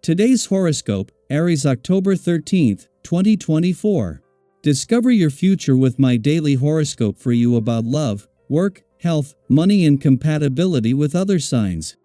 Today's horoscope, Aries October 13th, 2024. Discover your future with my daily horoscope for you about love, work, health, money and compatibility with other signs.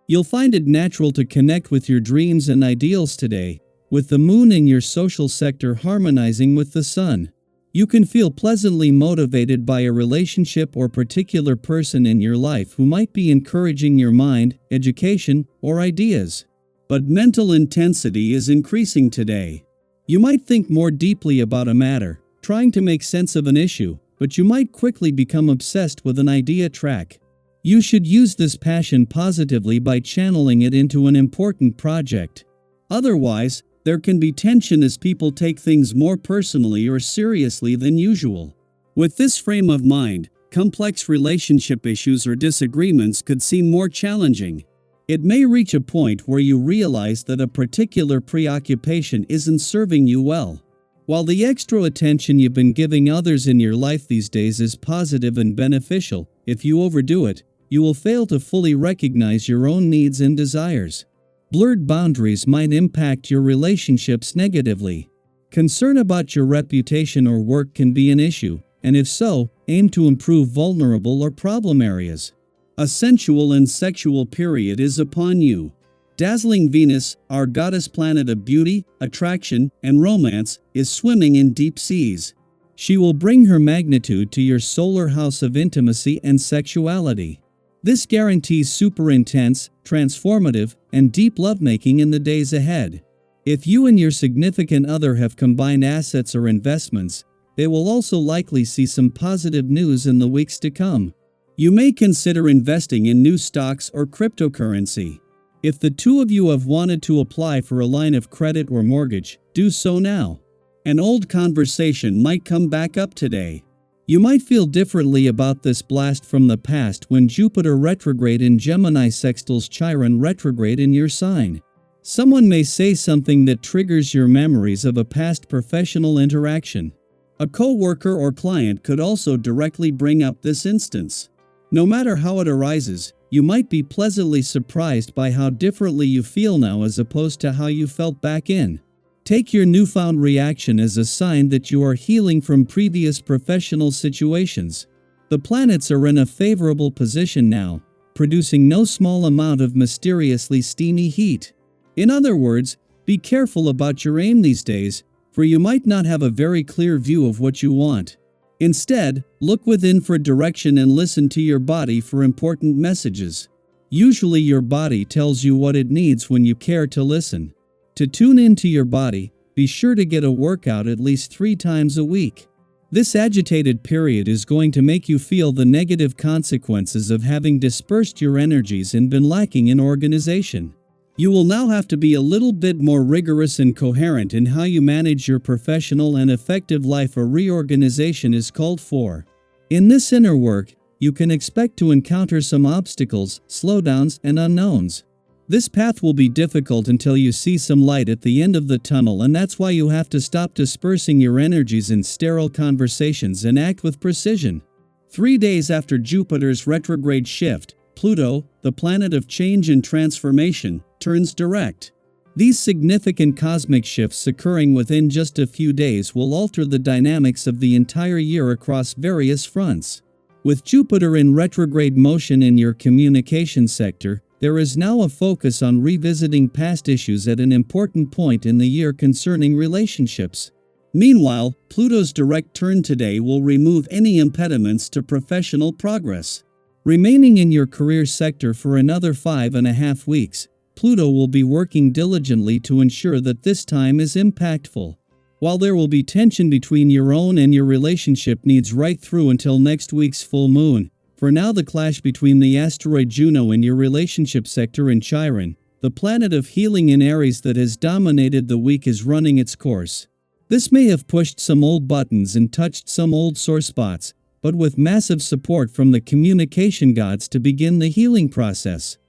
You'll find it natural to connect with your dreams and ideals today, with the moon in your social sector harmonizing with the sun. You can feel pleasantly motivated by a relationship or particular person in your life who might be encouraging your mind, education, or ideas. But mental intensity is increasing today. You might think more deeply about a matter, trying to make sense of an issue, but you might quickly become obsessed with an idea track. You should use this passion positively by channeling it into an important project. Otherwise, there can be tension as people take things more personally or seriously than usual. With this frame of mind, complex relationship issues or disagreements could seem more challenging. It may reach a point where you realize that a particular preoccupation isn't serving you well. While the extra attention you've been giving others in your life these days is positive and beneficial, if you overdo it, you will fail to fully recognize your own needs and desires. Blurred boundaries might impact your relationships negatively. Concern about your reputation or work can be an issue, and if so, aim to improve vulnerable or problem areas. A sensual and sexual period is upon you. Dazzling Venus, our goddess planet of beauty, attraction, and romance, is swimming in deep seas. She will bring her magnitude to your solar house of intimacy and sexuality. This guarantees super intense, transformative, and deep lovemaking in the days ahead. If you and your significant other have combined assets or investments, they will also likely see some positive news in the weeks to come. You may consider investing in new stocks or cryptocurrency. If the two of you have wanted to apply for a line of credit or mortgage, do so now. An old conversation might come back up today. You might feel differently about this blast from the past when Jupiter retrograde in Gemini sextiles Chiron retrograde in your sign. Someone may say something that triggers your memories of a past professional interaction. A co-worker or client could also directly bring up this instance. No matter how it arises, you might be pleasantly surprised by how differently you feel now as opposed to how you felt back in. Take your newfound reaction as a sign that you are healing from previous professional situations. The planets are in a favorable position now, producing no small amount of mysteriously steamy heat. In other words, be careful about your aim these days, for you might not have a very clear view of what you want. Instead, look within for direction and listen to your body for important messages. Usually your body tells you what it needs when you care to listen. To tune into your body, be sure to get a workout at least 3 times a week. This agitated period is going to make you feel the negative consequences of having dispersed your energies and been lacking in organization. You will now have to be a little bit more rigorous and coherent in how you manage your professional and effective life. A reorganization is called for. In this inner work, you can expect to encounter some obstacles, slowdowns, and unknowns. This path will be difficult until you see some light at the end of the tunnel, and that's why you have to stop dispersing your energies in sterile conversations and act with precision. 3 days after Jupiter's retrograde shift, Pluto, the planet of change and transformation, turns direct. These significant cosmic shifts occurring within just a few days will alter the dynamics of the entire year across various fronts. With Jupiter in retrograde motion in your communication sector, there is now a focus on revisiting past issues at an important point in the year concerning relationships. Meanwhile, Pluto's direct turn today will remove any impediments to professional progress. Remaining in your career sector for another 5.5 weeks, Pluto will be working diligently to ensure that this time is impactful. While there will be tension between your own and your relationship needs right through until next week's full moon, for now the clash between the asteroid Juno in your relationship sector and Chiron, the planet of healing in Aries that has dominated the week, is running its course. This may have pushed some old buttons and touched some old sore spots, but with massive support from the communication gods to begin the healing process.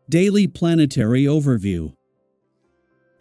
Daily Planetary Overview.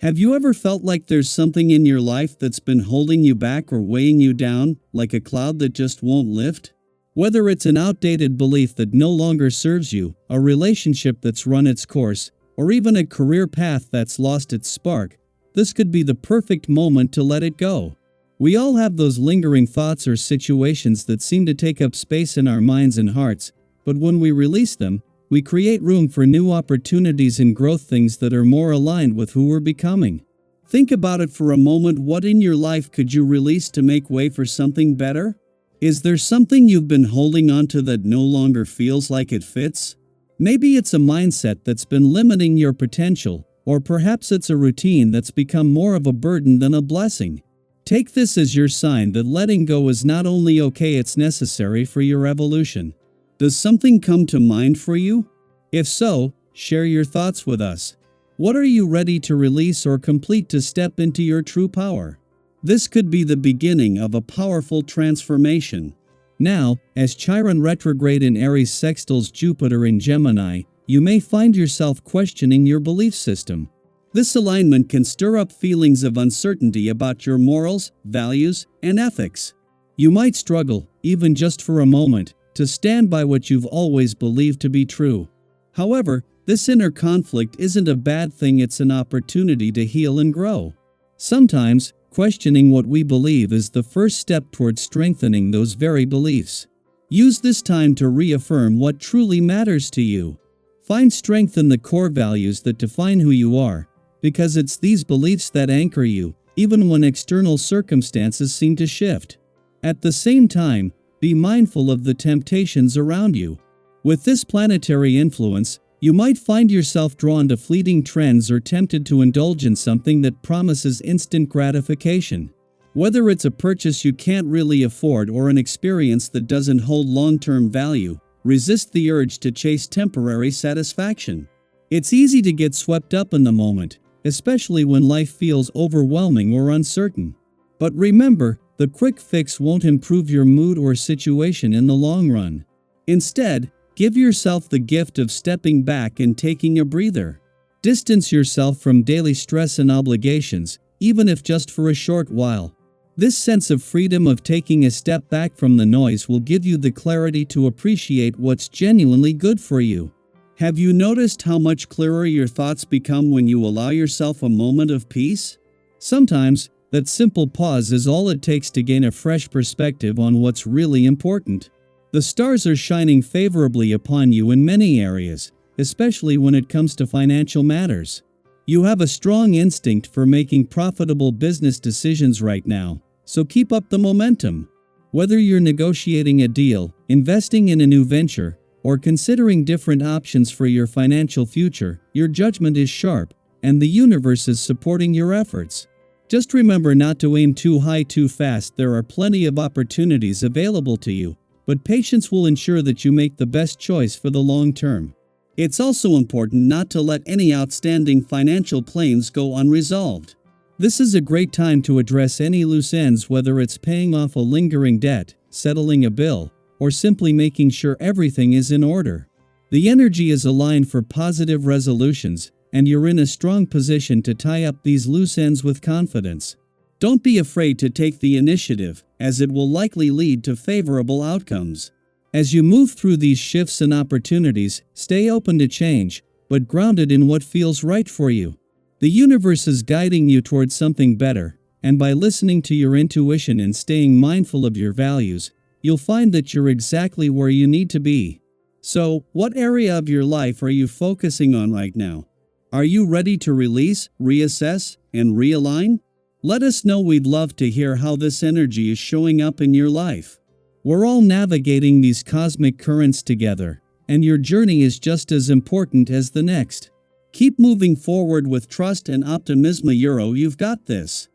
Have you ever felt like there's something in your life that's been holding you back or weighing you down, like a cloud that just won't lift? Whether it's an outdated belief that no longer serves you, a relationship that's run its course, or even a career path that's lost its spark, this could be the perfect moment to let it go. We all have those lingering thoughts or situations that seem to take up space in our minds and hearts, but when we release them, we create room for new opportunities and growth, things that are more aligned with who we're becoming. Think about it for a moment. What in your life could you release to make way for something better? Is there something you've been holding on to that no longer feels like it fits? Maybe it's a mindset that's been limiting your potential, or perhaps it's a routine that's become more of a burden than a blessing. Take this as your sign that letting go is not only okay, it's necessary for your evolution. Does something come to mind for you? If so, share your thoughts with us. What are you ready to release or complete to step into your true power? This could be the beginning of a powerful transformation. Now, as Chiron retrograde in Aries sextiles Jupiter in Gemini, you may find yourself questioning your belief system. This alignment can stir up feelings of uncertainty about your morals, values, and ethics. You might struggle, even just for a moment, to stand by what you've always believed to be true. However, this inner conflict isn't a bad thing, it's an opportunity to heal and grow. Sometimes, questioning what we believe is the first step towards strengthening those very beliefs. Use this time to reaffirm what truly matters to you. Find strength in the core values that define who you are, because it's these beliefs that anchor you, even when external circumstances seem to shift. At the same time, be mindful of the temptations around you. With this planetary influence, you might find yourself drawn to fleeting trends or tempted to indulge in something that promises instant gratification. Whether it's a purchase you can't really afford or an experience that doesn't hold long-term value, resist the urge to chase temporary satisfaction. It's easy to get swept up in the moment, especially when life feels overwhelming or uncertain. But remember, the quick fix won't improve your mood or situation in the long run. Instead, give yourself the gift of stepping back and taking a breather. Distance yourself from daily stress and obligations, even if just for a short while. This sense of freedom of taking a step back from the noise will give you the clarity to appreciate what's genuinely good for you. Have you noticed how much clearer your thoughts become when you allow yourself a moment of peace? Sometimes, that simple pause is all it takes to gain a fresh perspective on what's really important. The stars are shining favorably upon you in many areas, especially when it comes to financial matters. You have a strong instinct for making profitable business decisions right now, so keep up the momentum. Whether you're negotiating a deal, investing in a new venture, or considering different options for your financial future, your judgment is sharp, and the universe is supporting your efforts. Just remember not to aim too high too fast. There are plenty of opportunities available to you, but patience will ensure that you make the best choice for the long term. It's also important not to let any outstanding financial claims go unresolved. This is a great time to address any loose ends, whether it's paying off a lingering debt, settling a bill, or simply making sure everything is in order. The energy is aligned for positive resolutions, and you're in a strong position to tie up these loose ends with confidence. Don't be afraid to take the initiative, as it will likely lead to favorable outcomes. As you move through these shifts and opportunities, stay open to change, but grounded in what feels right for you. The universe is guiding you towards something better, and by listening to your intuition and staying mindful of your values, you'll find that you're exactly where you need to be. So, what area of your life are you focusing on right now? Are you ready to release, reassess, and realign? Let us know. We'd love to hear how this energy is showing up in your life. We're all navigating these cosmic currents together, and your journey is just as important as the next. Keep moving forward with trust and optimism. You've got this.